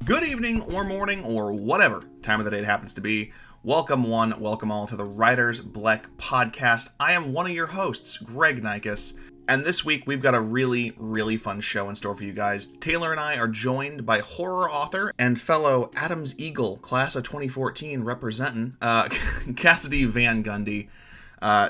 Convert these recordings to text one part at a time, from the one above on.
Good evening or morning or whatever time of the day it happens to be. Welcome one, welcome all to the Writer's Bleck podcast. I am one of your hosts, Greg Nikas, and this week we've got a really fun show in store for you guys. Taylor and I are joined by horror author and fellow Adams Eagle class of 2014 representing Kassidy VanGundy.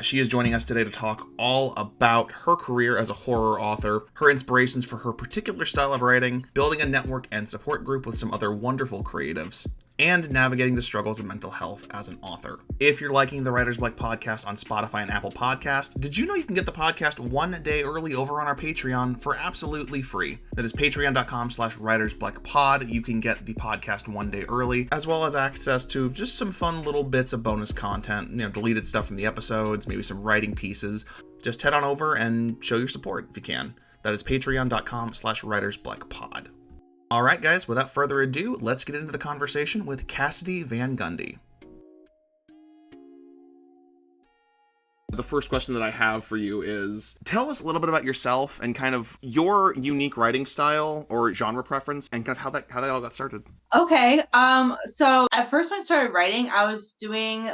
She is joining us today to talk all about her career as a horror author, her inspirations for her particular style of writing, building a network and support group with some other wonderful creatives, and navigating the struggles of mental health as an author. If you're liking the Writer's Bleck podcast on Spotify and Apple Podcasts, did you know you can get the podcast one day early over on our Patreon for absolutely free? That is patreon.com/writersbleckpod. You can get the podcast one day early, as well as access to just some fun little bits of bonus content, deleted stuff from the episodes, maybe some writing pieces. Just head on over and show your support if you can. That is patreon.com/writersbleckpod. All right, guys, without further ado, let's get into the conversation with Kassidy VanGundy. The first question that I have for you is, tell us a little bit about yourself and kind of your unique writing style or genre preference and kind of how that all got started. Okay. So at first when I started writing, I was doing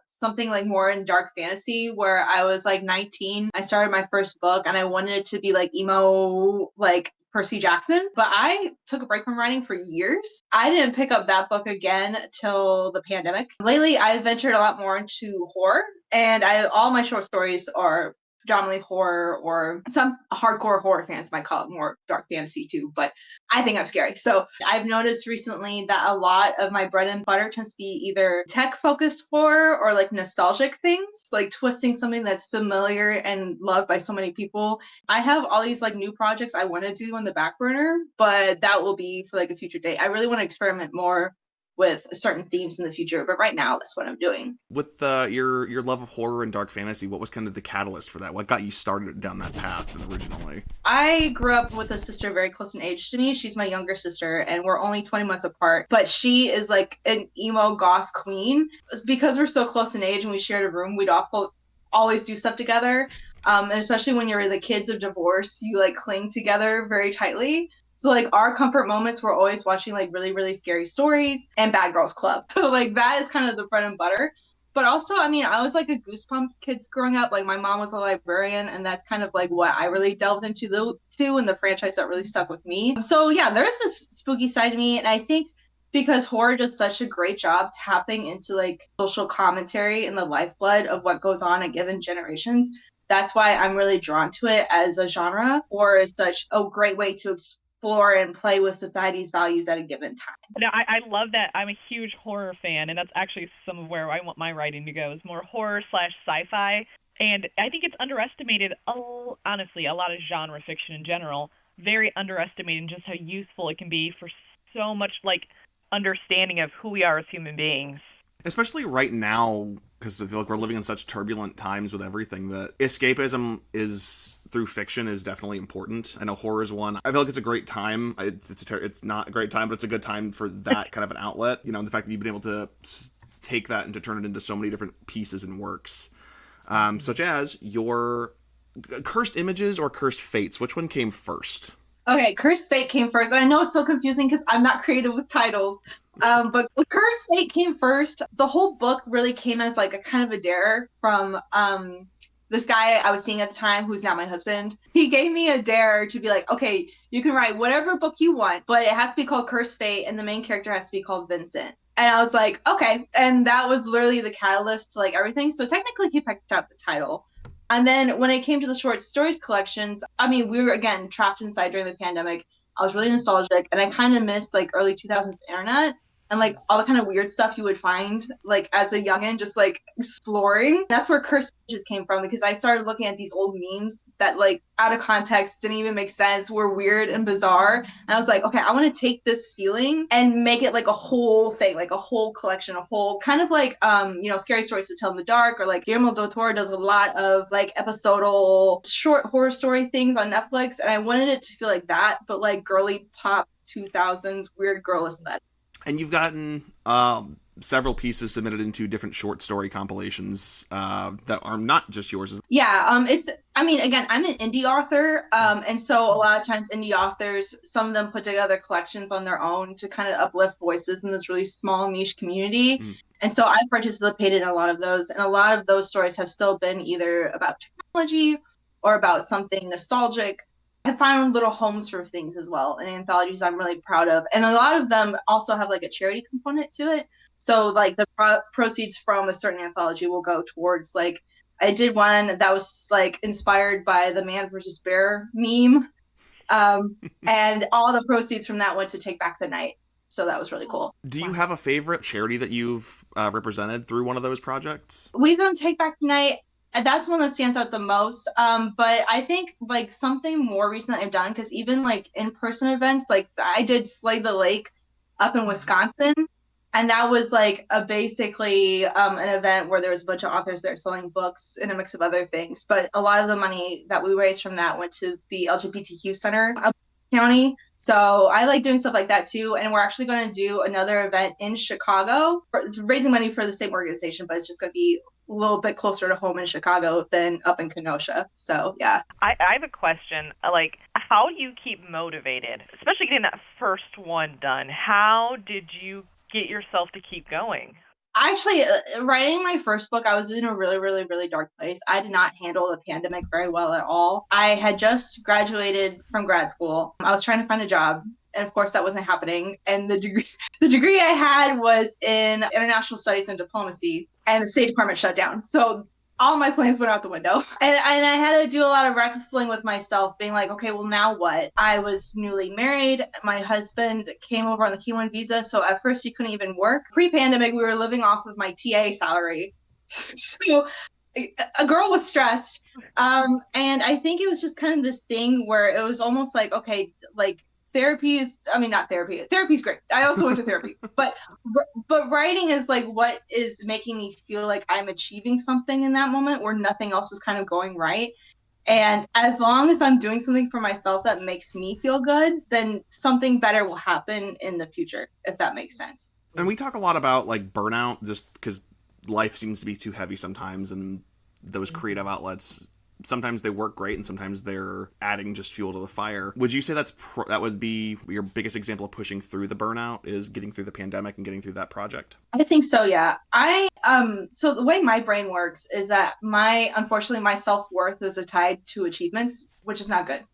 something like more in dark fantasy where I was like 19. I started my first book and I wanted it to be like emo, like Percy Jackson, but I took a break from writing for years. I didn't pick up that book again till the pandemic. Lately, I've ventured a lot more into horror, and all my short stories are predominantly horror, or some hardcore horror fans might call it more dark fantasy too, but I think I'm scary. So I've noticed recently that a lot of my bread and butter tends to be either tech-focused horror or like nostalgic things, like twisting something that's familiar and loved by so many people. I have all these like new projects I want to do on the back burner, but that will be for like a future date. I really want to experiment more with certain themes in the future, but right now that's what I'm doing. With your love of horror and dark fantasy, what was kind of the catalyst for that? What got you started down that path originally? I grew up with a sister very close in age to me. She's my younger sister, and we're only 20 months apart, but she is like an emo goth queen. Because we're so close in age and we shared a room, we'd always do stuff together. And especially when you're the kids of divorce, you like cling together very tightly. So like our comfort moments were always watching like really scary stories and Bad Girls Club. So like that is kind of the bread and butter. But also, I mean, I was like a Goosebumps kid growing up. Like my mom was a librarian, and that's kind of like what I really delved into and the franchise that really stuck with me. So yeah, there's this spooky side to me, and I think because horror does such a great job tapping into like social commentary and the lifeblood of what goes on at given generations, that's why I'm really drawn to it as a genre, or is such a great way to explore and play with society's values at a given time. No, I love that. I'm a huge horror fan, and that's actually some of where I want my writing to go, is more horror/sci-fi. And I think it's underestimated, honestly, a lot of genre fiction in general, very underestimated just how useful it can be for so much like understanding of who we are as human beings. Especially right now, because I feel like we're living in such turbulent times with everything, that escapism through fiction is definitely important. I know horror is one. I feel like it's a great time. It's not a great time, but it's a good time for that kind of an outlet. The fact that you've been able to take that and to turn it into so many different pieces and works, such as your Cursed Images or Cursed Fates. Which one came first? Okay, Cursed Fate came first. I know it's so confusing because I'm not creative with titles. But Cursed Fate came first. The whole book really came as like a kind of a dare from this guy I was seeing at the time, who's now my husband. He gave me a dare to be like, okay, you can write whatever book you want, but it has to be called Cursed Fate, and the main character has to be called Vincent. And I was like, okay. And that was literally the catalyst to like everything. So technically he picked up the title. And then when it came to the short stories collections, I mean, we were, again, trapped inside during the pandemic. I was really nostalgic, and I kind of missed, like, early 2000s internet and, like, all the kind of weird stuff you would find, like, as a youngin', just, like, exploring. That's where Cursed Images came from, because I started looking at these old memes that, like, out of context, didn't even make sense, were weird and bizarre. And I was like, okay, I want to take this feeling and make it, like, a whole thing, like, a whole collection, a whole kind of like, Scary Stories to Tell in the Dark, or, like, Guillermo del Toro does a lot of, like, episodal short horror story things on Netflix, and I wanted it to feel like that, but, like, girly pop 2000s weird girl aesthetic. And you've gotten several pieces submitted into different short story compilations that are not just yours. Yeah, again, I'm an indie author, and so a lot of times indie authors, some of them put together collections on their own to kind of uplift voices in this really small niche community. And so I participated in a lot of those, and a lot of those stories have still been either about technology or about something nostalgic. I found little homes for things as well, and anthologies I'm really proud of. And a lot of them also have like a charity component to it. So like the proceeds from a certain anthology will go towards like, I did one that was like inspired by the man versus bear meme. And all the proceeds from that went to Take Back the Night. So that was really cool. Do you have a favorite charity that you've represented through one of those projects? We've done Take Back the Night. That's one that stands out the most. But I think like something more recent that I've done, because even like in-person events, like I did Slay the Lake up in Wisconsin. And that was like basically an event where there was a bunch of authors there selling books and a mix of other things. But a lot of the money that we raised from that went to the LGBTQ Center of County. So I like doing stuff like that too. And we're actually going to do another event in Chicago, raising money for the same organization, but it's just going to be a little bit closer to home in Chicago than up in Kenosha. So yeah. I have a question. Like, how do you keep motivated, especially getting that first one done? How did you get yourself to keep going? Actually, writing my first book, I was in a really, really, really dark place. I did not handle the pandemic very well at all. I had just graduated from grad school. I was trying to find a job, and of course that wasn't happening. And the degree I had was in international studies and diplomacy, and the State Department shut down. So all my plans went out the window. And I had to do a lot of wrestling with myself, being like, okay, well, now what? I was newly married. My husband came over on the K-1 visa. So at first he couldn't even work. Pre-pandemic, we were living off of my TA salary. So a girl was stressed. And I think it was just kind of this thing where it was almost like, okay, like therapy's great. I also went to therapy, but writing is like what is making me feel like I'm achieving something in that moment where nothing else was kind of going right. And as long as I'm doing something for myself that makes me feel good, then something better will happen in the future, if that makes sense. And we talk a lot about like burnout just because life seems to be too heavy sometimes, and those creative outlets, sometimes they work great and sometimes they're adding just fuel to the fire. Would you say that would be your biggest example of pushing through the burnout, is getting through the pandemic and getting through that project? I think so, yeah. So the way my brain works is that unfortunately my self-worth is tied to achievements, which is not good.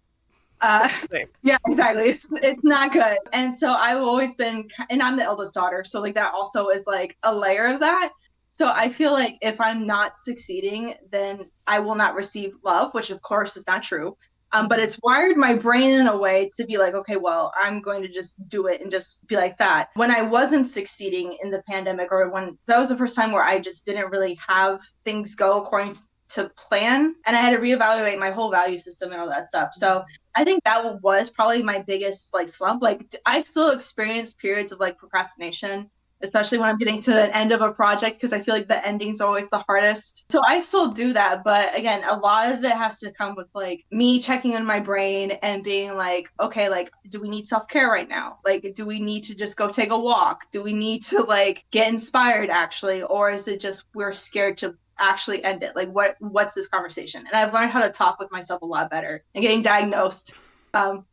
Yeah, exactly. It's not good. And so I've always been, and I'm the eldest daughter, so like that also is like a layer of that. So I feel like if I'm not succeeding, then I will not receive love, which of course is not true. But it's wired my brain in a way to be like, okay, well, I'm going to just do it and just be like that. When I wasn't succeeding in the pandemic, or when that was the first time where I just didn't really have things go according to plan, and I had to reevaluate my whole value system and all that stuff. So I think that was probably my biggest like slump. Like I still experience periods of like procrastination, especially when I'm getting to the end of a project, because I feel like the ending's always the hardest. So I still do that. But again, a lot of it has to come with like me checking in my brain and being like, okay, like, do we need self-care right now? Like, do we need to just go take a walk? Do we need to like get inspired actually? Or is it just we're scared to actually end it? Like, what's this conversation? And I've learned how to talk with myself a lot better, and getting diagnosed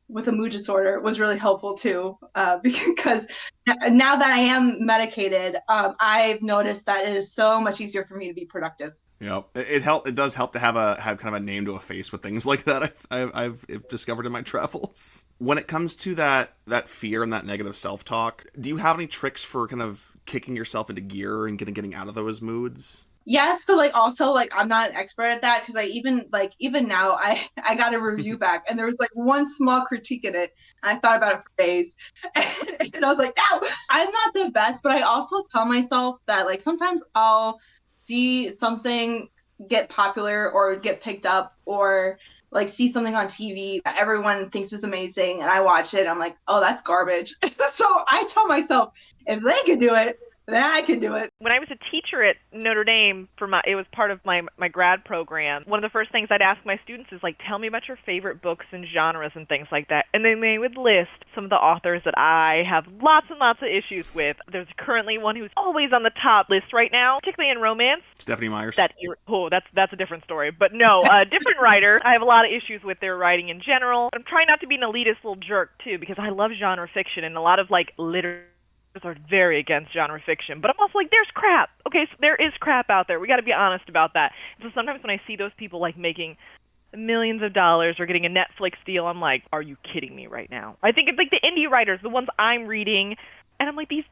with a mood disorder was really helpful too, because now that I am medicated, I've noticed that it is so much easier for me to be productive. Yeah, it does help to have kind of a name to a face with things like that. I've discovered in my travels. When it comes to that fear and that negative self-talk, do you have any tricks for kind of kicking yourself into gear and getting out of those moods? Yes, but like also like I'm not an expert at that, because I even now I got a review back and there was like one small critique in it, and I thought about it for days and I was like, no, I'm not the best. But I also tell myself that like sometimes I'll see something get popular or get picked up, or like see something on TV that everyone thinks is amazing, and I watch it, I'm like, oh, that's garbage. So I tell myself, if they can do it, then I can do it. When I was a teacher at Notre Dame, it was part of my grad program. One of the first things I'd ask my students is like, tell me about your favorite books and genres and things like that. And then they would list some of the authors that I have lots and lots of issues with. There's currently one who's always on the top list right now, particularly in romance. Stephanie Meyers. That's a different story. But no, a different writer. I have a lot of issues with their writing in general. I'm trying not to be an elitist little jerk too, because I love genre fiction and a lot of like literature are very against genre fiction, but I'm also like, there's crap. Okay, so there is crap out there. We got to be honest about that. So sometimes when I see those people like making millions of dollars or getting a Netflix deal, I'm like, are you kidding me right now? I think it's like the indie writers, the ones I'm reading, and I'm like, these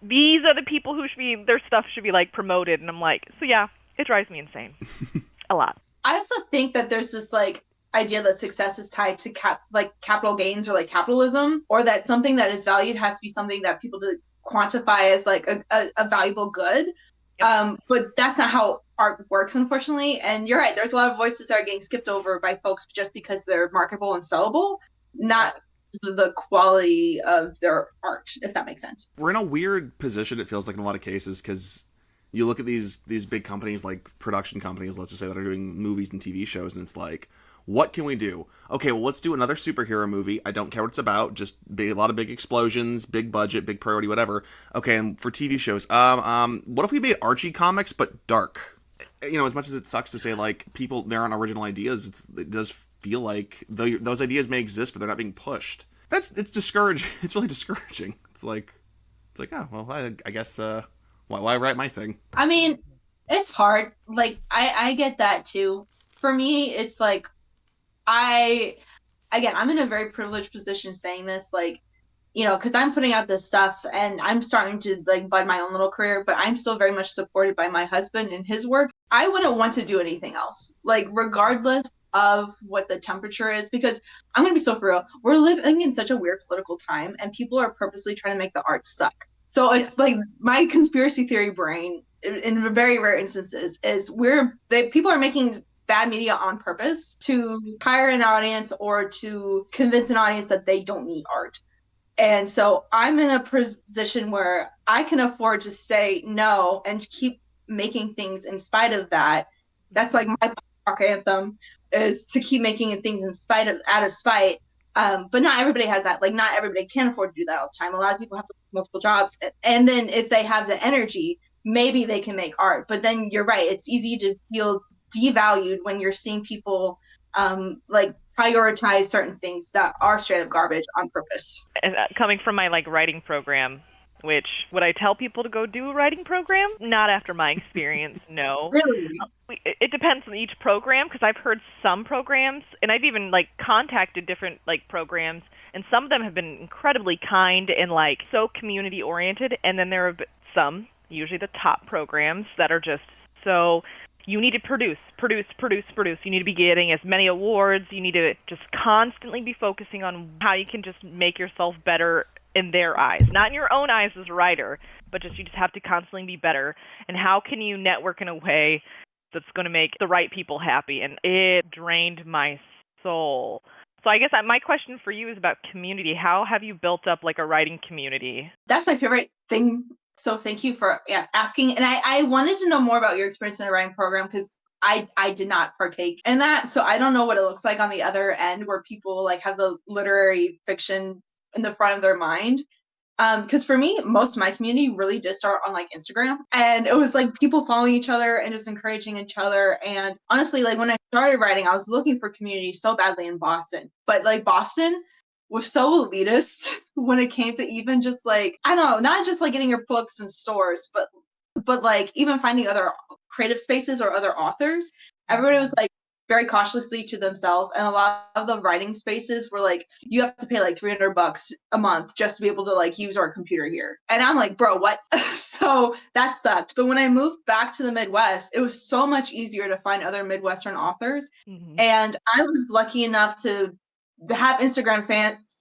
are the people who their stuff should be like promoted, and I'm like, so yeah, it drives me insane. A lot. I also think that there's this like idea that success is tied to capital gains or like capitalism, or that something that is valued has to be something that people quantify as like a valuable good. But that's not how art works, unfortunately. And you're right, there's a lot of voices that are getting skipped over by folks just because they're marketable and sellable, not the quality of their art, if that makes sense. We're in a weird position, it feels like, in a lot of cases, because you look at these big companies, like production companies, let's just say, that are doing movies and TV shows, and it's like, what can we do? Okay, well, let's do another superhero movie. I don't care what it's about. Just a lot of big explosions, big budget, big priority, whatever. Okay, and for TV shows, what if we made Archie comics but dark? You know, as much as it sucks to say, like, people, there aren't original ideas, it does feel like those ideas may exist, but they're not being pushed. It's discouraging. It's really discouraging. It's like, oh, well, I guess, why write my thing? I mean, it's hard. Like, I get that too. For me, it's like, I'm in a very privileged position saying this, like, you know, because I'm putting out this stuff and I'm starting to like bud my own little career, but I'm still very much supported by my husband and his work. I wouldn't want to do anything else, like, regardless of what the temperature is, because I'm going to be so for real. We're living in such a weird political time and people are purposely trying to make the art suck. So it's like my conspiracy theory brain, in very rare instances, is people are making bad media on purpose to hire an audience or to convince an audience that they don't need art. And so I'm in a position where I can afford to say no and keep making things in spite of that. That's like my rock anthem, is to keep making things out of spite. But not everybody has that. Like, not everybody can afford to do that all the time. A lot of people have multiple jobs. And then if they have the energy, maybe they can make art. But then you're right. It's easy to feel devalued when you're seeing people like prioritize certain things that are straight up garbage on purpose. And coming from my like writing program, which would I tell people to go do a writing program? Not after my experience, no. Really? It depends on each program, because I've heard some programs, and I've even like contacted different like programs, and some of them have been incredibly kind and like so community oriented, and then there are some, usually the top programs, that are just so, you need to produce. You need to be getting as many awards. You need to just constantly be focusing on how you can just make yourself better in their eyes. Not in your own eyes as a writer, but you just have to constantly be better. And how can you network in a way that's going to make the right people happy? And it drained my soul. So I guess my question for you is about community. How have you built up like a writing community? That's my favorite thing. So thank you for asking. And I wanted to know more about your experience in the writing program, because I did not partake in that. So I don't know what it looks like on the other end, where people like have the literary fiction in the front of their mind. Because for me, most of my community really did start on like Instagram. And it was like people following each other and just encouraging each other. And honestly, like when I started writing, I was looking for community so badly in Boston. But like Boston was so elitist when it came to even just like, I don't know, not just like getting your books in stores, but like even finding other creative spaces or other authors. Everybody was like very cautiously to themselves, and a lot of the writing spaces were like, you have to pay like $300 a month just to be able to like use our computer here. And I'm like, bro, what? So that sucked. But when I moved back to the Midwest, it was so much easier to find other Midwestern authors. Mm-hmm. And I was lucky enough to have Instagram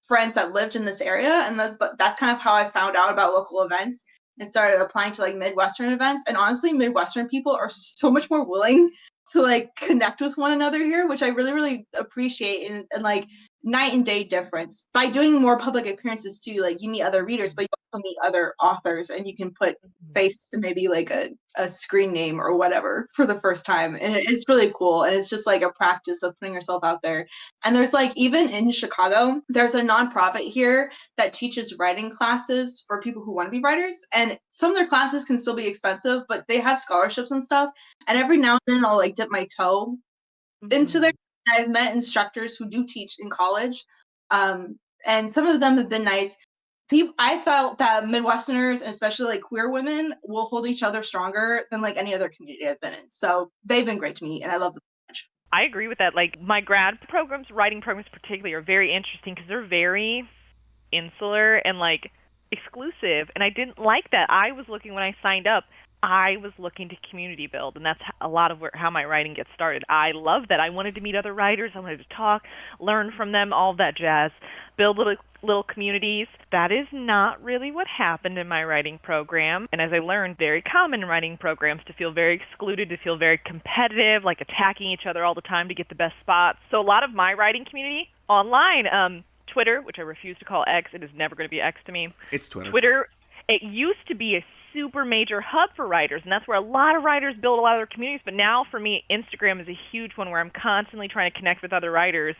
friends that lived in this area, and that's kind of how I found out about local events and started applying to like Midwestern events. And honestly, Midwestern people are so much more willing to like connect with one another here, which I really, really appreciate. And like night and day difference. By doing more public appearances too, like you meet other readers, but you also meet other authors, and you can put face to maybe like a screen name or whatever for the first time. And it's really cool. And it's just like a practice of putting yourself out there. And there's like, even in Chicago, there's a nonprofit here that teaches writing classes for people who want to be writers. And some of their classes can still be expensive, but they have scholarships and stuff. And every now and then I'll like dip my toe into there. I've met instructors who do teach in college, and some of them have been nice. I felt that Midwesterners, and especially like queer women, will hold each other stronger than like any other community I've been in. So they've been great to me, and I love them so much. I agree with that. Like my grad programs, writing programs particularly, are very interesting because they're very insular and like exclusive, and I didn't like that. I was looking when I signed up. I was looking to community build, and that's a lot of how my writing gets started. I love that. I wanted to meet other writers. I wanted to talk, learn from them, all that jazz, build little communities. That is not really what happened in my writing program. And as I learned, very common in writing programs to feel very excluded, to feel very competitive, like attacking each other all the time to get the best spots. So a lot of my writing community online, Twitter, which I refuse to call X, it is never going to be X to me. It's Twitter. Twitter, it used to be a super major hub for writers, and that's where a lot of writers build a lot of their communities. But now for me, Instagram is a huge one where I'm constantly trying to connect with other writers.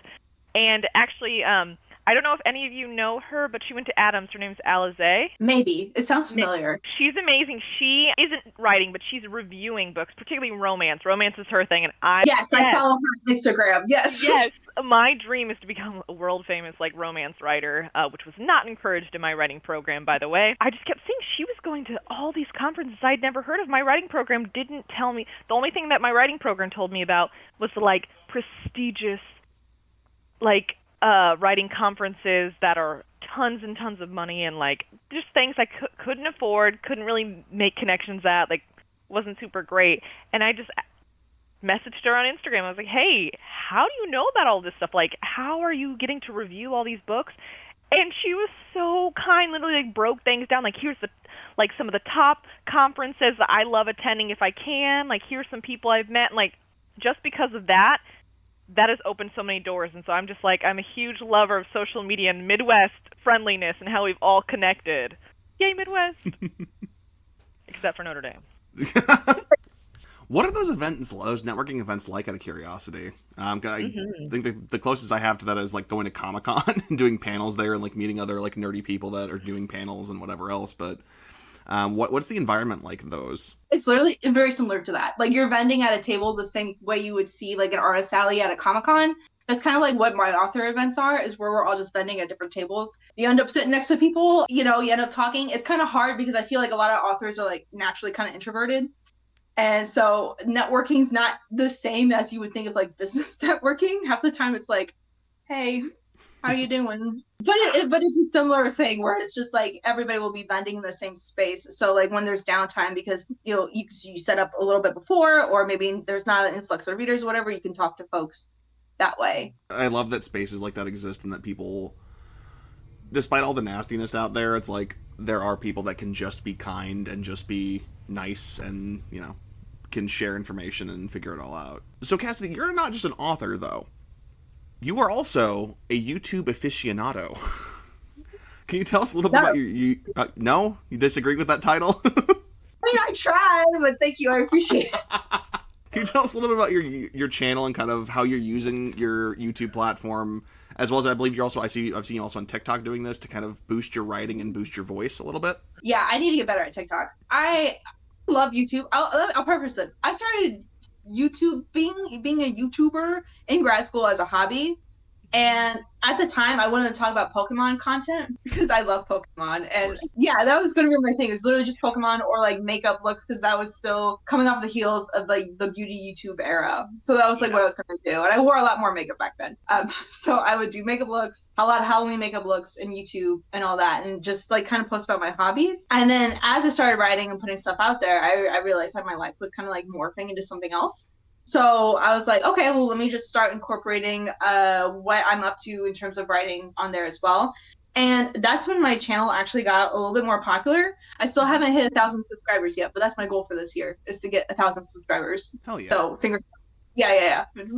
And actually, I don't know if any of you know her, but she went to Adams. Her name's Alize. Maybe. It sounds familiar. She's amazing. She isn't writing, but she's reviewing books, particularly romance. Romance is her thing, and I follow her on Instagram. Yes. Yes. My dream is to become a world famous like romance writer, which was not encouraged in my writing program, by the way. I just kept seeing she was going to all these conferences I'd never heard of. My writing program didn't tell me. The only thing that my writing program told me about was the like prestigious like writing conferences that are tons and tons of money, and like just things I couldn't afford, couldn't really make connections at, like wasn't super great. And I just messaged her on Instagram. I was like, hey, how do you know about all this stuff? Like, how are you getting to review all these books? And she was so kind, literally like broke things down. Like, here's some of the top conferences that I love attending if I can. Like, here's some people I've met. And like, just because of that, that has opened so many doors. And so I'm just like, I'm a huge lover of social media and Midwest friendliness and how we've all connected. Yay, Midwest! Except for Notre Dame. What are those networking events like, out of curiosity? I think the closest I have to that is like going to Comic-Con and doing panels there and like meeting other like nerdy people that are doing panels and whatever else. But what's the environment like in those? It's literally very similar to that. Like, you're vending at a table the same way you would see like an artist alley at a Comic-Con. That's kind of like what my author events are, is where we're all just vending at different tables. You end up sitting next to people, you end up talking. It's kind of hard because I feel like a lot of authors are like naturally kind of introverted. And so networking's not the same as you would think of like business networking. Half the time it's like, hey, how you doing? But it's a similar thing where it's just like everybody will be vending in the same space. So like when there's downtime because you set up a little bit before, or maybe there's not an influx of readers or whatever, you can talk to folks that way. I love that spaces like that exist and that people, despite all the nastiness out there, it's like there are people that can just be kind and just be nice and, can share information and figure it all out. So Kassidy, you're not just an author, though. You are also a YouTube aficionado. Can you tell us a little bit about your... no? You disagree with that title? I mean, I try, but thank you. I appreciate it. Can you tell us a little bit about your channel and kind of how you're using your YouTube platform, as well as I believe you're also... I've seen you also on TikTok doing this to kind of boost your writing and boost your voice a little bit? Yeah, I need to get better at TikTok. I love YouTube. I'll preface this. I started YouTube being a YouTuber in grad school as a hobby. And at the time, I wanted to talk about Pokemon content because I love Pokemon. And yeah, that was going to be my thing. It was literally just Pokemon or like makeup looks, because that was still coming off the heels of like the beauty YouTube era. So that was like what I was going to do. And I wore a lot more makeup back then. So I would do makeup looks, a lot of Halloween makeup looks in YouTube and all that, and just like kind of post about my hobbies. And then as I started writing and putting stuff out there, I realized that my life was kind of like morphing into something else. So I was like, okay, well, let me just start incorporating what I'm up to in terms of writing on there as well. And that's when my channel actually got a little bit more popular. I still haven't hit 1,000 subscribers yet, but that's my goal for this year, is to get 1,000 subscribers. Hell yeah. So yeah. It's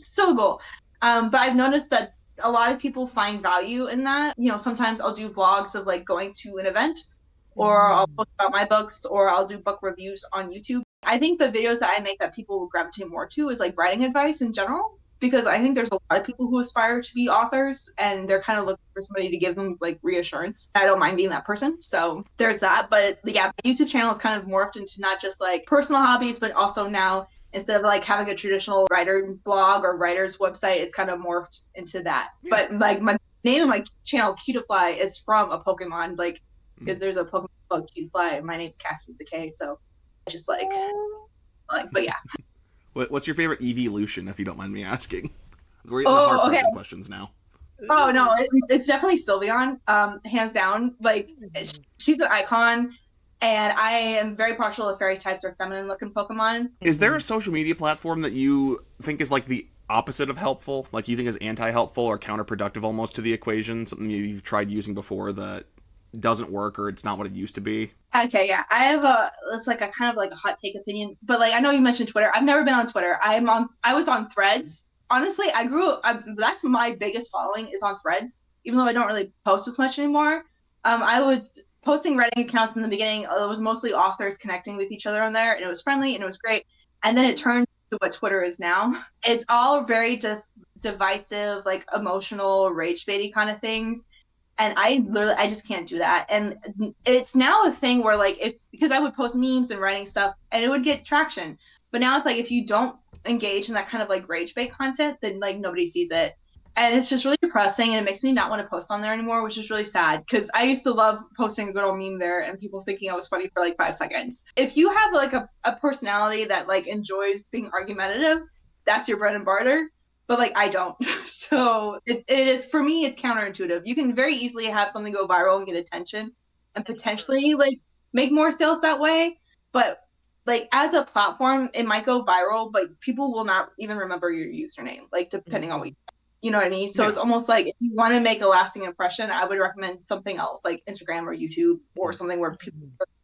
still a goal. But I've noticed that a lot of people find value in that. You know, sometimes I'll do vlogs of like going to an event, or I'll post about my books, or I'll do book reviews on YouTube. I think the videos that I make that people will gravitate more to is like writing advice in general, because I think there's a lot of people who aspire to be authors and they're kind of looking for somebody to give them like reassurance. I don't mind being that person. So there's that. But yeah, my YouTube channel is kind of morphed into not just like personal hobbies, but also now instead of like having a traditional writer blog or writer's website, it's kind of morphed into that. But like my name of my channel, Cutiefly, is from a Pokemon, like because there's a Pokemon called Cutiefly. My name's Kassidy the K, so I just like, but yeah. What's your favorite evolution, if you don't mind me asking? We're getting the hard person questions now. Oh no, it's definitely Sylveon, hands down. Like she's an icon, and I am very partial to fairy types or feminine looking Pokemon. Is there a social media platform that you think is like the opposite of helpful? Like you think is anti-helpful or counterproductive almost to the equation? Something you've tried using before that doesn't work or it's not what it used to be? Okay, yeah. It's like a kind of like a hot take opinion, but like I know you mentioned Twitter. I've never been on Twitter. I was on Threads. Honestly, that's my biggest following is on Threads, even though I don't really post as much anymore. I was posting writing accounts in the beginning. It was mostly authors connecting with each other on there, and it was friendly and it was great. And then it turned to what Twitter is now. It's all very divisive, like emotional, rage baity kind of things. And I just can't do that. And it's now a thing where like, because I would post memes and writing stuff and it would get traction. But now it's like, if you don't engage in that kind of like rage bait content, then like nobody sees it. And it's just really depressing and it makes me not want to post on there anymore, which is really sad because I used to love posting a good old meme there and people thinking I was funny for like 5 seconds. If you have like a personality that like enjoys being argumentative, that's your bread and butter. But like I don't. So it is, for me, it's counterintuitive. You can very easily have something go viral and get attention and potentially like make more sales that way. But like as a platform, it might go viral, but people will not even remember your username, like depending on what you know what I mean? So it's almost like if you want to make a lasting impression, I would recommend something else like Instagram or YouTube or something where people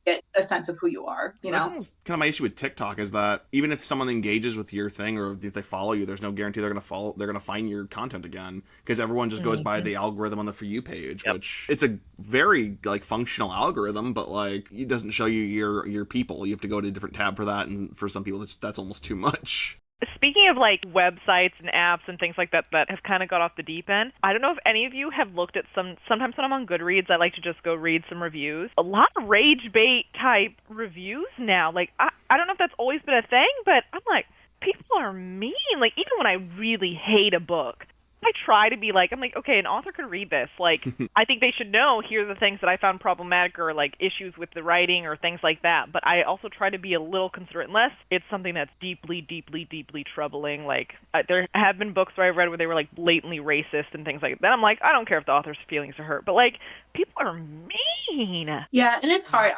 get a sense of who you are, you know? That's almost kind of my issue with TikTok is that even if someone engages with your thing or if they follow you, there's no guarantee they're going to find your content again because everyone just goes by the algorithm on the For You page, which it's a very like functional algorithm, but like it doesn't show you your people. You have to go to a different tab for that, and for some people that's almost too much. Speaking of like websites and apps and things like that that have kind of got off the deep end, I don't know if any of you have looked at sometimes when I'm on Goodreads, I like to just go read some reviews. A lot of rage bait type reviews now. Like, I don't know if that's always been a thing, but I'm like, people are mean. Like, even when I really hate a book, I try to be like, I'm like, okay, an author could read this. Like, I think they should know, here are the things that I found problematic or like issues with the writing or things like that. But I also try to be a little considerate unless it's something that's deeply, deeply, deeply troubling. Like, there have been books where I've read where they were like blatantly racist and things like that. I'm like, I don't care if the author's feelings are hurt, but like, people are mean. Yeah, and it's hard.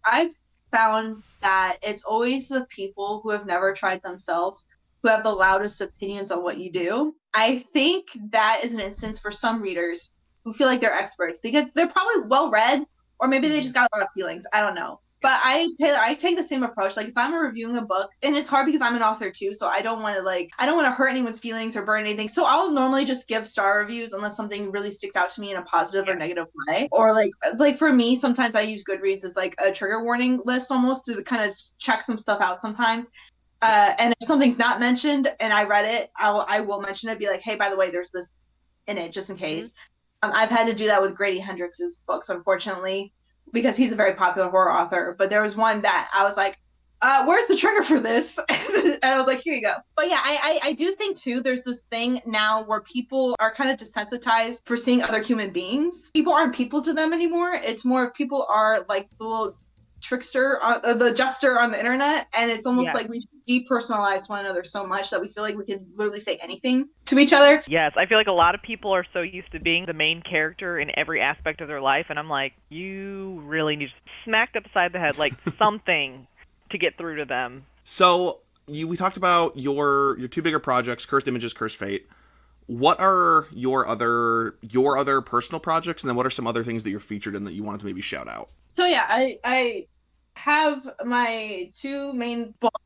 I've found that it's always the people who have never tried themselves who have the loudest opinions on what you do. I think that is an instance for some readers who feel like they're experts because they're probably well read, or maybe they just got a lot of feelings. I don't know. But I take the same approach. Like if I'm reviewing a book, and it's hard because I'm an author too, so I don't want to hurt anyone's feelings or burn anything. So I'll normally just give star reviews unless something really sticks out to me in a positive or negative way. Or like for me, sometimes I use Goodreads as like a trigger warning list almost to kind of check some stuff out sometimes. And if something's not mentioned and I read it, I will mention it, be like, hey, by the way, there's this in it, just in case. I've had to do that with Grady Hendrix's books, unfortunately, because he's a very popular horror author. But there was one that I was like, where's the trigger for this? And I was like, here you go. But yeah, I do think too, there's this thing now where people are kind of desensitized for seeing other human beings. People aren't people to them anymore. It's more people are like the little trickster, the jester on the internet, and it's almost like we depersonalize one another so much that we feel like we can literally say anything to each other. Yes, I feel like a lot of people are so used to being the main character in every aspect of their life, and I'm like, you really need to smack upside the head, like something to get through to them. So we talked about your two bigger projects, Cursed Images, Cursed Fate. What are your other personal projects, and then what are some other things that you're featured in that you wanted to maybe shout out? So yeah, I have my two main books,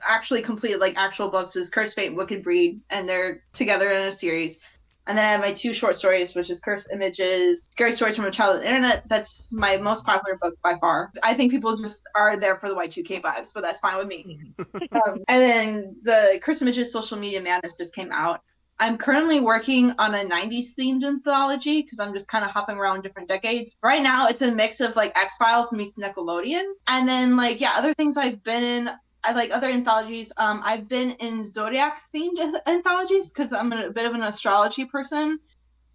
actually completed like actual books, is Cursed Fate and Wicked Breed, and they're together in a series. And then I have my 2 short stories, which is Cursed Images, Scary Stories from a Child on the Internet. That's my most popular book by far. I think people just are there for the Y2K vibes, but that's fine with me. And then the Cursed Images Social Media Madness just came out. I'm currently working on a 90s themed anthology because I'm just kind of hopping around different decades. Right now, it's a mix of like X-Files meets Nickelodeon. And then like, yeah, other things I've been in, I like other anthologies. I've been in Zodiac themed anthologies because I'm a bit of an astrology person.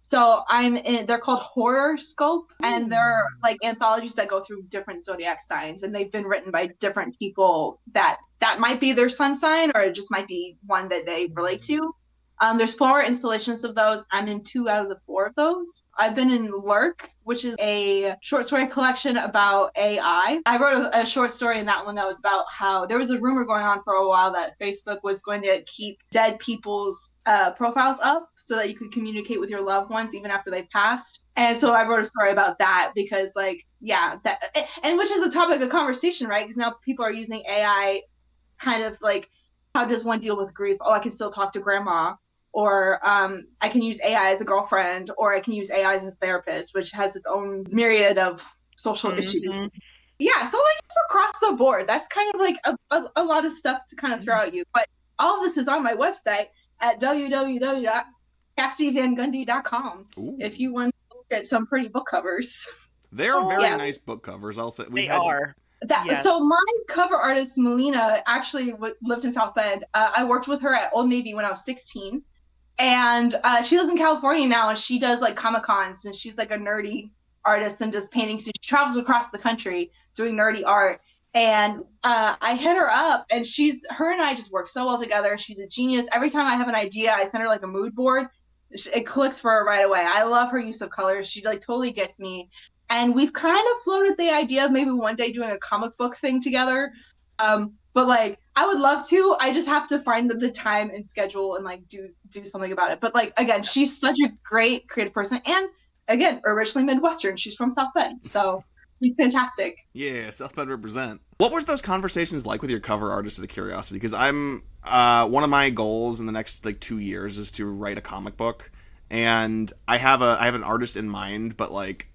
So they're called Horror Scope, and they're like anthologies that go through different zodiac signs, and they've been written by different people that might be their sun sign, or it just might be one that they relate to. There's 4 installations of those. I'm in 2 out of the 4 of those. I've been in Lurk, which is a short story collection about AI. I wrote a short story in that one that was about how there was a rumor going on for a while that Facebook was going to keep dead people's profiles up so that you could communicate with your loved ones even after they passed. And so I wrote a story about that because, like, yeah, and which is a topic of conversation, right? Because now people are using AI kind of like, how does one deal with grief? Oh, I can still talk to grandma. Or I can use AI as a girlfriend, or I can use AI as a therapist, which has its own myriad of social issues. Yeah, so like it's across the board. That's kind of like a lot of stuff to kind of throw at you. But all of this is on my website at www.KassidyVanGundy.com if you want to look at some pretty book covers. They are very nice book covers. I'll say they are. So my cover artist, Melina, actually lived in South Bend. I worked with her at Old Navy when I was 16. And she lives in California now, and she does like Comic Cons, and she's like a nerdy artist and does paintings. She travels across the country doing nerdy art. And I hit her up, and her and I just work so well together. She's a genius. Every time I have an idea, I send her like a mood board. It clicks for her right away. I love her use of colors. She like totally gets me. And we've kind of floated the idea of maybe one day doing a comic book thing together. But like, I would love to. I just have to find the time and schedule and like do something about it. But like, again, she's such a great creative person, and again, originally Midwestern. She's from South Bend, so she's fantastic. Yeah, South Bend represent. What were those conversations like with your cover artist out of curiosity? Because I'm one of my goals in the next like 2 years is to write a comic book, and I have an artist in mind, but like,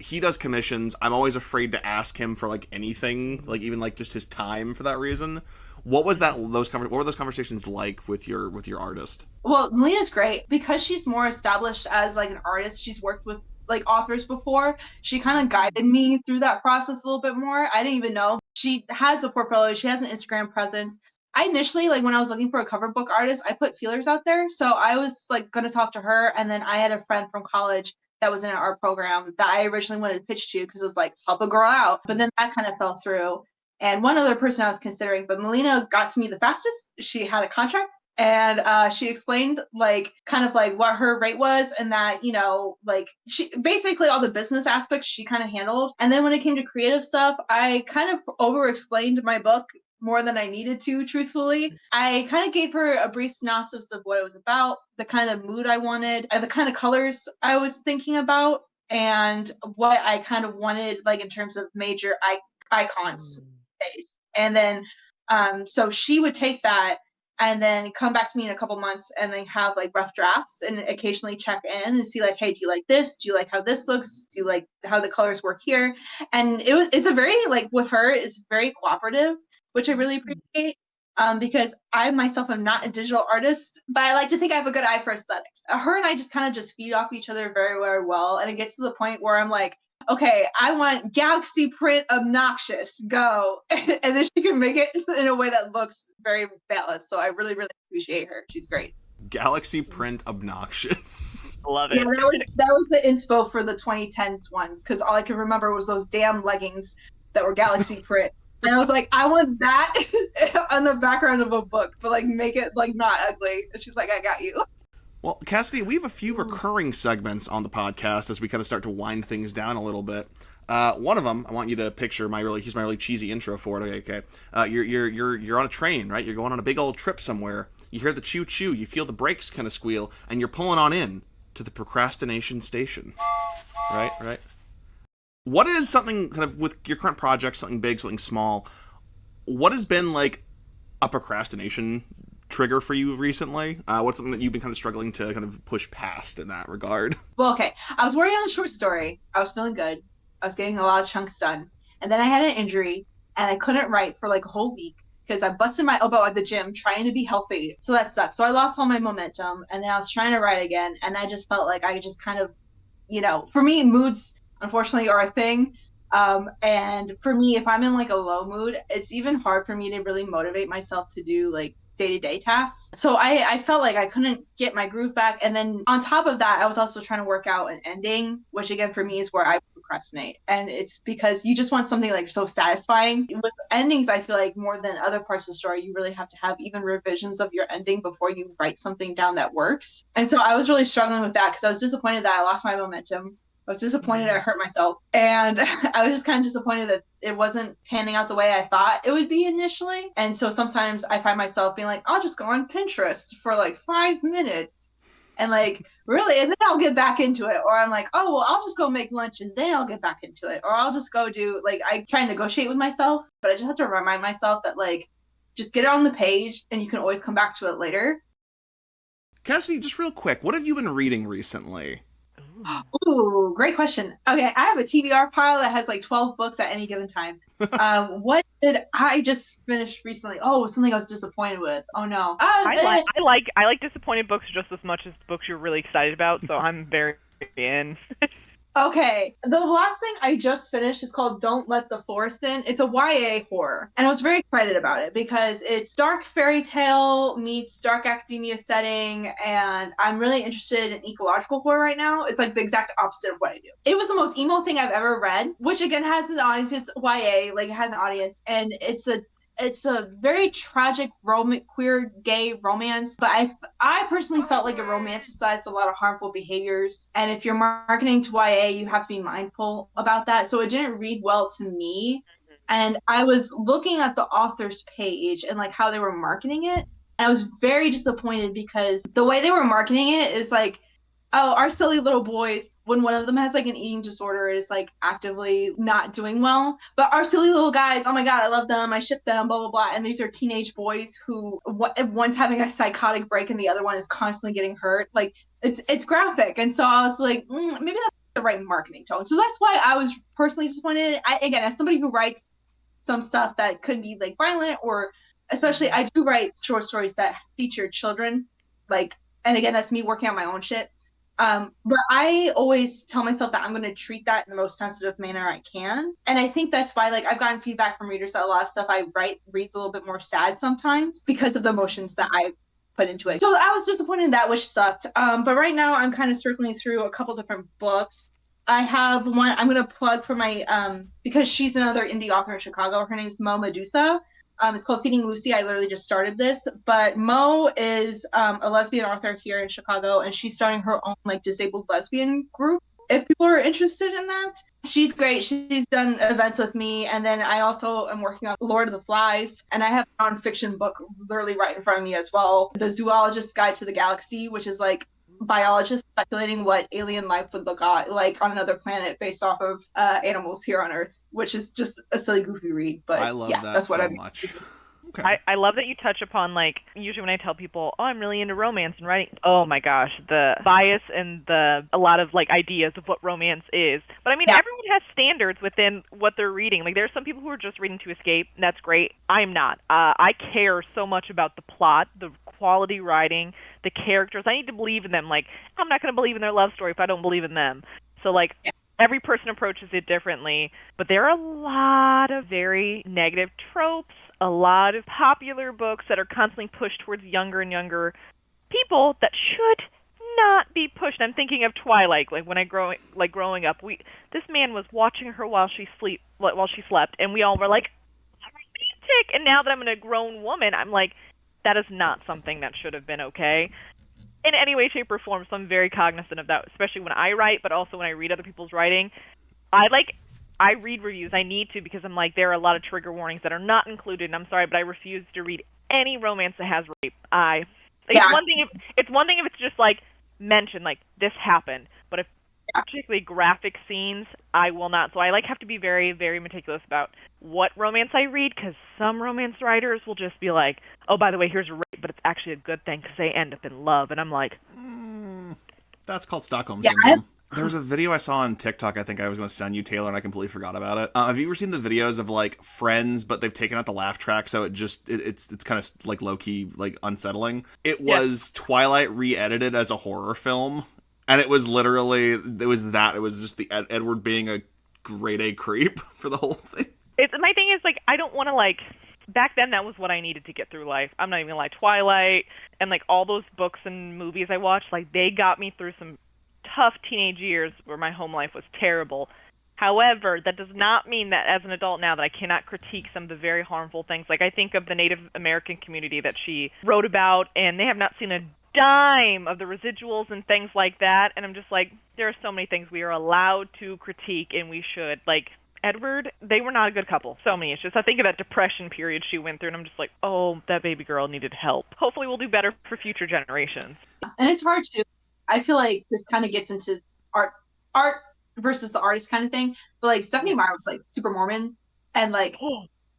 he does commissions. I'm always afraid to ask him for like anything, like even like just his time for that reason. What were those conversations like with your artist? Well, Melina's great because she's more established as like an artist. She's worked with like authors before. She kind of guided me through that process a little bit more. I didn't even know. She has a portfolio. She has an Instagram presence. I initially, like when I was looking for a cover book artist, I put feelers out there. So I was like going to talk to her, and then I had a friend from college that was in our program that I originally wanted to pitch to because it was like, help a girl out. But then that kind of fell through. And one other person I was considering, but Melina got to me the fastest. She had a contract, and she explained like kind of like what her rate was, and that, you know, like she basically all the business aspects she kind of handled. And then when it came to creative stuff, I kind of over explained my book more than I needed to, truthfully. I kind of gave her a brief synopsis of what it was about, the kind of mood I wanted, and the kind of colors I was thinking about, and what I kind of wanted, like in terms of major icons. And then, so she would take that and then come back to me in a couple months and then have like rough drafts and occasionally check in and see like, hey, do you like this? Do you like how this looks? Do you like how the colors work here? And it's a very, like with her, it's very cooperative, which I really appreciate. Because I myself am not a digital artist, but I like to think I have a good eye for aesthetics. Her and I just kind of just feed off each other very, very well. And it gets to the point where I'm like, okay, I want galaxy print obnoxious, go. And then she can make it in a way that looks very balanced. So I really, really appreciate her. She's great. Galaxy print obnoxious. Love it. Yeah, that was the inspo for the 2010s ones, because all I could remember was those damn leggings that were galaxy print. And I was like, I want that on the background of a book, but like make it like not ugly. And she's like, I got you. Well, Kassidy, we have a few recurring segments on the podcast as we kind of start to wind things down a little bit. One of them, I want you to picture here's my really cheesy intro for it. Okay, you're on a train, right? You're going on a big old trip somewhere. You hear the choo choo, you feel the brakes kind of squeal, and you're pulling on in to the procrastination station. Right. What is something kind of with your current project, something big, something small? What has been like a procrastination trigger for you recently? What's something that you've been kind of struggling to kind of push past in that regard? Well, okay. I was working on a short story. I was feeling good. I was getting a lot of chunks done. And then I had an injury and I couldn't write for like a whole week because I busted my elbow at the gym trying to be healthy. So that sucked. So I lost all my momentum and then I was trying to write again. And I just felt like I just kind of, for me, moods, unfortunately, are a thing. And for me, if I'm in like a low mood, it's even hard for me to really motivate myself to do like day-to-day tasks. So I felt like I couldn't get my groove back. And then on top of that, I was also trying to work out an ending, which again for me is where I procrastinate. And it's because you just want something like so satisfying. With endings, I feel like more than other parts of the story, you really have to have even revisions of your ending before you write something down that works. And so I was really struggling with that because I was disappointed that I lost my momentum. I was disappointed I hurt myself. And I was just kind of disappointed that it wasn't panning out the way I thought it would be initially. And so sometimes I find myself being like, I'll just go on Pinterest for like 5 minutes and like really, and then I'll get back into it. Or I'm like, oh, well, I'll just go make lunch and then I'll get back into it. Or I'll just go do like, I try and negotiate with myself, but I just have to remind myself that like, just get it on the page and you can always come back to it later. Kassidy, just real quick, what have you been reading recently? Ooh, great question. Okay, I have a TBR pile that has like 12 books at any given time. What did I just finish recently? Oh, something I was disappointed with. Oh no. I like disappointed books just as much as books you're really excited about, so I'm very in. Okay, the last thing I just finished is called Don't Let the Forest In. It's a YA horror, and I was very excited about it because it's dark fairy tale meets dark academia setting, and I'm really interested in ecological horror right now. It's like the exact opposite of what I do. It was the most emo thing I've ever read, which again has an audience. It's YA, like it has an audience, and it's a very tragic queer gay romance, but I personally felt like it romanticized a lot of harmful behaviors, and if you're marketing to YA you have to be mindful about that, so it didn't read well to me. And I was looking at the author's page and like how they were marketing it, and I was very disappointed because the way they were marketing it is like, oh, our silly little boys, when one of them has like an eating disorder, is like actively not doing well. But our silly little guys, oh my God, I love them. I ship them, blah, blah, blah. And these are teenage boys who one's having a psychotic break and the other one is constantly getting hurt. Like it's graphic. And so I was like, maybe that's the right marketing tone. So that's why I was personally disappointed. Again, as somebody who writes some stuff that could be like violent, or especially I do write short stories that feature children, like, and again, that's me working on my own shit. But I always tell myself that I'm going to treat that in the most sensitive manner I can. And I think that's why, like, I've gotten feedback from readers that a lot of stuff I write reads a little bit more sad sometimes because of the emotions that I put into it. So I was disappointed in that, which sucked. But right now I'm kind of circling through a couple different books. I have one I'm going to plug for my, because she's another indie author in Chicago. Her name's Mo Medusa. It's called Feeding Lucy. I literally just started this, but Mo is a lesbian author here in Chicago, and she's starting her own like disabled lesbian group. If people are interested in that, she's great. She's done events with me, and then I also am working on Lord of the Flies, and I have a nonfiction book literally right in front of me as well, The Zoologist's Guide to the Galaxy, which is like biologists speculating what alien life would look like on another planet based off of animals here on Earth, which is just a silly, goofy read. But I love that's what so much. Okay. I love that you touch upon, like, usually when I tell people, oh, I'm really into romance and writing, oh my gosh, the bias and a lot of, like, ideas of what romance is. But I mean, everyone has standards within what they're reading. Like, there are some people who are just reading to escape, and that's great. I'm not. I care so much about the plot, the quality writing, the characters. I need to believe in them. Like, I'm not going to believe in their love story if I don't believe in them. So, like, every person approaches it differently. But there are a lot of very negative tropes, a lot of popular books that are constantly pushed towards younger and younger people that should not be pushed. I'm thinking of Twilight. Like, when growing up, this man was watching her while she slept, and we all were like, romantic. And now that I'm a grown woman, I'm like, that is not something that should have been okay in any way, shape, or form. So I'm very cognizant of that, especially when I write, but also when I read other people's writing. I read reviews. I need to, because I'm like, there are a lot of trigger warnings that are not included, and I'm sorry, but I refuse to read any romance that has rape. It's one thing if it's just like mentioned, like, this happened, but if particularly graphic scenes, I will not. So I have to be very, very meticulous about what romance I read, because some romance writers will just be like, oh, by the way, here's a rape but it's actually a good thing because they end up in love. And I'm like, That's called Stockholm Syndrome. There was a video I saw on TikTok I think I was going to send you, Taylor, and I completely forgot about it. Have you ever seen the videos of, like, Friends, but they've taken out the laugh track, so it's kind of, like, low-key, like, unsettling? It was Twilight re-edited as a horror film, and it was literally, it was just the Edward being a grade A creep for the whole thing. My thing is, like, I don't want to, like, back then that was what I needed to get through life. I'm not even gonna lie, Twilight and, like, all those books and movies I watched, like, they got me through some tough teenage years where my home life was terrible. However, that does not mean that as an adult now that I cannot critique some of the very harmful things. Like, I think of the Native American community that she wrote about, and they have not seen a dime of the residuals and things like that. And I'm just like, there are so many things we are allowed to critique, and we should. Like, Edward, they were not a good couple. So many issues. I think of that depression period she went through, and I'm just like, oh, that baby girl needed help. Hopefully we'll do better for future generations. And it's hard to, I feel like this kind of gets into art versus the artist kind of thing. But like Stephanie Meyer was like super Mormon, and like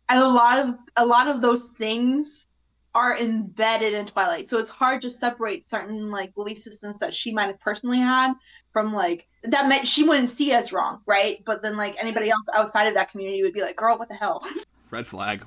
and a lot of those things are embedded in Twilight. So it's hard to separate certain like belief systems that she might have personally had from like that meant she wouldn't see as wrong, right? But then like anybody else outside of that community would be like, girl, what the hell? Red flag.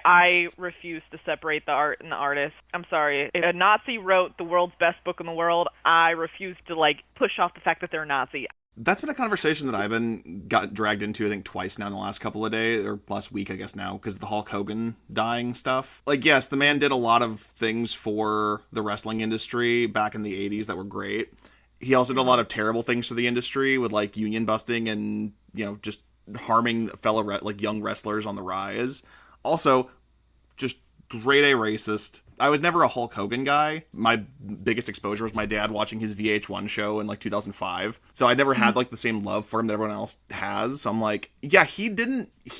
I refuse to separate the art and the artist. I'm sorry. If a Nazi wrote the world's best book in the world, I refuse to, like, push off the fact that they're a Nazi. That's been a conversation that I've been got dragged into, I think, twice now in the last couple of days, or last week, I guess now, because of the Hulk Hogan dying stuff. Like, yes, the man did a lot of things for the wrestling industry back in the 80s that were great. He also did a lot of terrible things for the industry with, like, union busting and, you know, just harming fellow, like, young wrestlers on the rise. Also, just grade A racist. I was never a Hulk Hogan guy. My biggest exposure was my dad watching his VH1 show in like 2005. So I never had like the same love for him that everyone else has. So I'm like, yeah, he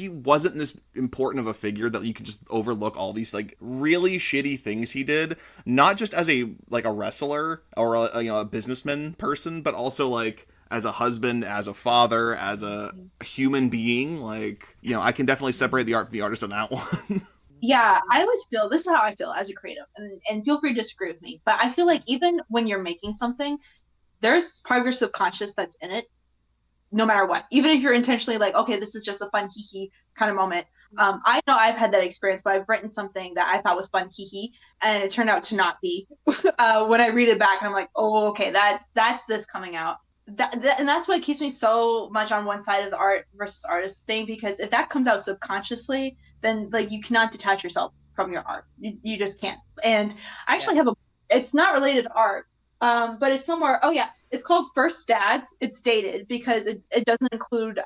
wasn't this important of a figure that you can just overlook all these like really shitty things he did. Not just as a wrestler or a businessman person, but also like as a husband, as a father, as a human being. Like, you know, I can definitely separate the art from the artist on that one. Yeah, I always feel, this is how I feel as a creative, and feel free to disagree with me, but I feel like even when you're making something, there's part of your subconscious that's in it, no matter what. Even if you're intentionally like, okay, this is just a fun hee-hee kind of moment. I know I've had that experience, but I've written something that I thought was fun hee-hee, and it turned out to not be. When I read it back, and I'm like, oh, okay, that's this coming out. And that's what keeps me so much on one side of the art versus artist thing, because if that comes out subconsciously, then like you cannot detach yourself from your art. You just can't. And I actually have it's not related to art, but it's somewhere. Oh yeah, it's called First Dads. It's dated because it doesn't include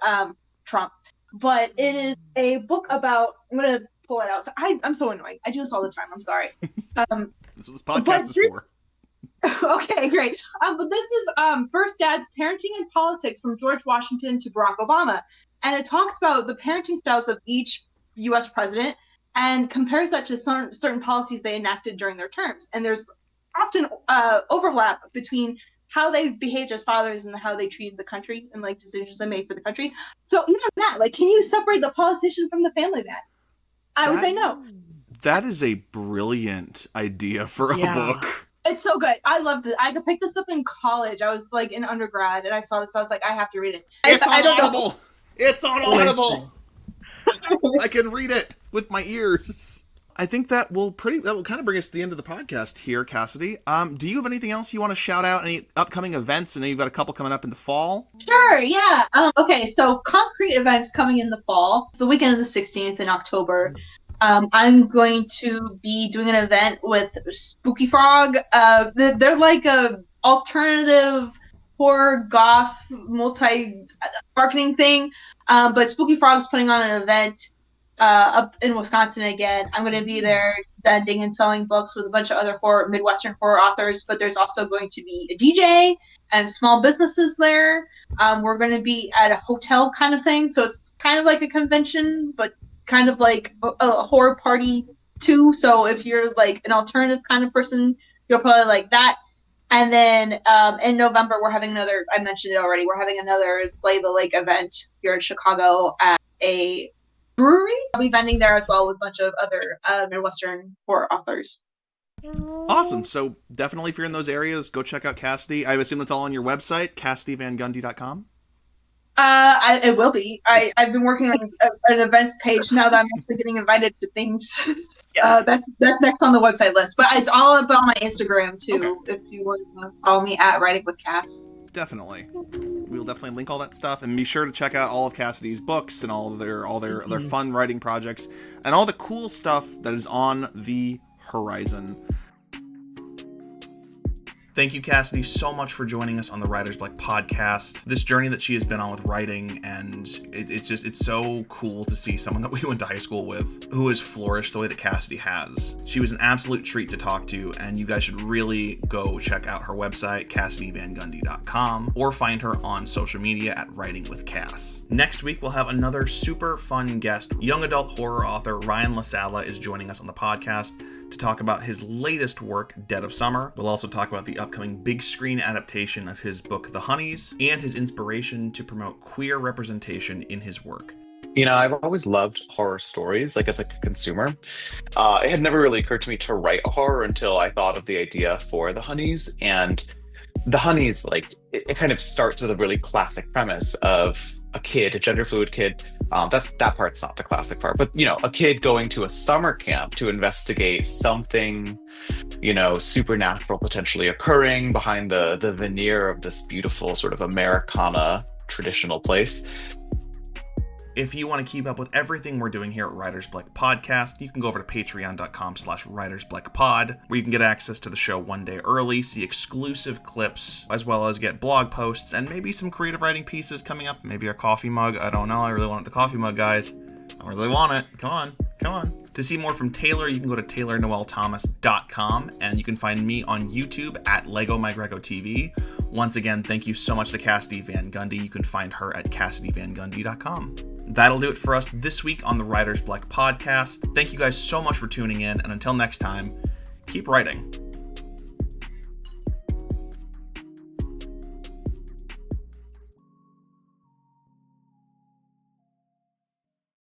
Trump, but it is a book about, I'm gonna pull it out. So I'm so annoying. I do this all the time. I'm sorry. That's what this podcast is for. Okay, great. But this is First Dad's Parenting and Politics from George Washington to Barack Obama. And it talks about the parenting styles of each U.S. president and compares that to certain policies they enacted during their terms. And there's often overlap between how they behaved as fathers and how they treated the country and like decisions they made for the country. So even that, like, can you separate the politician from the family man? I would say no. That is a brilliant idea for a book. It's so good. I loved it. I could pick this up in college. I was like in undergrad, and I saw this. I was like, I have to read it. It's on Audible. It's on Audible. I can read it with my ears. I think that will kind of bring us to the end of the podcast here, Kassidy. Do you have anything else you want to shout out? Any upcoming events? I know you've got a couple coming up in the fall. Sure. Yeah. Okay. So concrete events coming in the fall. It's the weekend of the 16th in October. I'm going to be doing an event with Spooky Frog. They're like a alternative horror goth multi-marketing thing. But Spooky Frog's putting on an event up in Wisconsin again. I'm going to be there vending and selling books with a bunch of other Midwestern horror authors, but there's also going to be a DJ and small businesses there. We're going to be at a hotel kind of thing. So it's kind of like a convention, but kind of like a horror party too. So if you're like an alternative kind of person, you'll probably like that. And then in November, we're having another, I mentioned it already, we're having another Slay the Lake event here in Chicago at a brewery. I'll be vending there as well with a bunch of other Midwestern horror authors. Awesome. So definitely if you're in those areas, go check out Kassidy. I assume that's all on your website, KassidyVanGundy.com? It will be. I've been working on an events page now that I'm actually getting invited to things. Yeah. That's next on the website list. But it's all up on my Instagram too. Okay. If you want to follow me at Writing with Cass. Definitely. We'll definitely link all that stuff, and be sure to check out all of Kassidy's books and all their fun writing projects and all the cool stuff that is on the horizon. Thank you, Kassidy, so much for joining us on the Writer's Bleck podcast. This journey that she has been on with writing, and it's so cool to see someone that we went to high school with who has flourished the way that Kassidy has. She was an absolute treat to talk to, and you guys should really go check out her website, KassidyVanGundy.com, or find her on social media at Writing with Cass. Next week, we'll have another super fun guest. Young adult horror author Ryan LaSala is joining us on the podcast to talk about his latest work, Dead of Summer. We'll also talk about the upcoming big screen adaptation of his book, The Honeys, and his inspiration to promote queer representation in his work. You know, I've always loved horror stories, like as a consumer. It had never really occurred to me to write a horror until I thought of the idea for The Honeys. And The Honeys, like, it kind of starts with a really classic premise of a kid, a gender fluid kid. That part's not the classic part, but you know, a kid going to a summer camp to investigate something, you know, supernatural potentially occurring behind the veneer of this beautiful sort of Americana traditional place. If you want to keep up with everything we're doing here at Writer's Bleck Podcast, you can go over to patreon.com/WritersBleckPod, where you can get access to the show one day early, see exclusive clips, as well as get blog posts and maybe some creative writing pieces coming up. Maybe a coffee mug. I don't know. I really want the coffee mug, guys. I really want it. Come on. To see more from Taylor, you can go to TaylorNoelThomas.com, and you can find me on YouTube at LegoMyGrecoTV. Once again, thank you so much to Kassidy VanGundy. You can find her at KassidyVanGundy.com. That'll do it for us this week on the Writer's Bleck podcast. Thank you guys so much for tuning in, and until next time, keep writing.